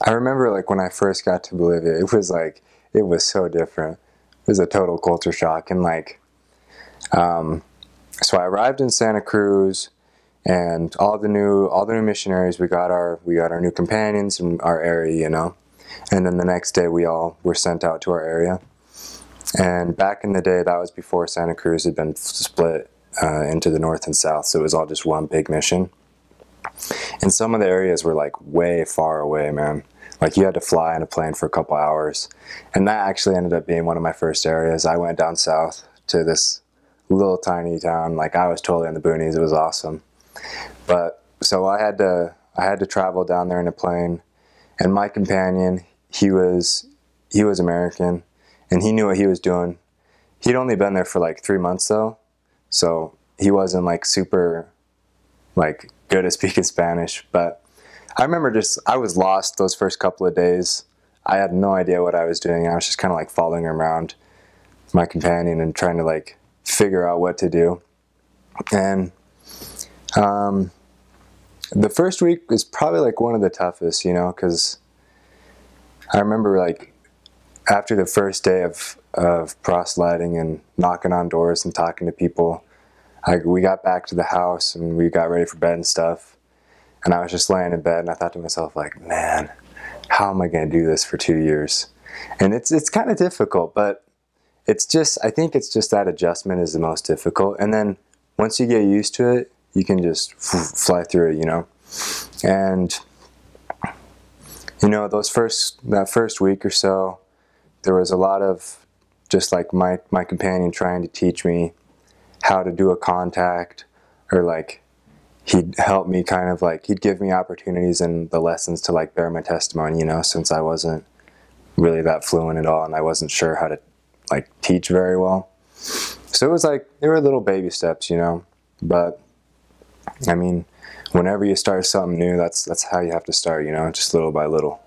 I remember like when I first got to Bolivia, it was so different. It was a total culture shock. And like, so I arrived in Santa Cruz, and all the new missionaries, we got our new companions in our area, you know. And then the next day we all were sent out to our area. And back in the day, that was before Santa Cruz had been split into the north and south, so it was all just one big mission. And some of the areas were like way far away, man. Like you had to fly in a plane for a couple hours. And that actually ended up being one of my first areas. I went down south to this little tiny town. Like I was totally in the boonies. It was awesome. But so I had to travel down there in a plane. And my companion, he was American, and he knew what he was doing. He'd only been there for like 3 months though. So he wasn't like super like good at speaking Spanish, but I remember I was lost those first couple of days. I had no idea what I was doing. I was just kind of like following around my companion and trying to like figure out what to do. And the first week was probably like one of the toughest, you know, because I remember like after the first day of proselyting and knocking on doors and talking to people, we got back to the house and we got ready for bed and stuff. And I was just laying in bed and I thought to myself, like, man, how am I going to do this for 2 years? And it's kind of difficult, but I think it's just that adjustment is the most difficult. And then once you get used to it, you can just fly through it, you know? And, you know, that first week or so, there was a lot of just like my companion trying to teach me how to do a contact, or like he'd help me kind of like, he'd give me opportunities in the lessons to like bear my testimony, you know, since I wasn't really that fluent at all and I wasn't sure how to like teach very well. So it was like, there were little baby steps, you know, but I mean, whenever you start something new, that's how you have to start, you know, just little by little.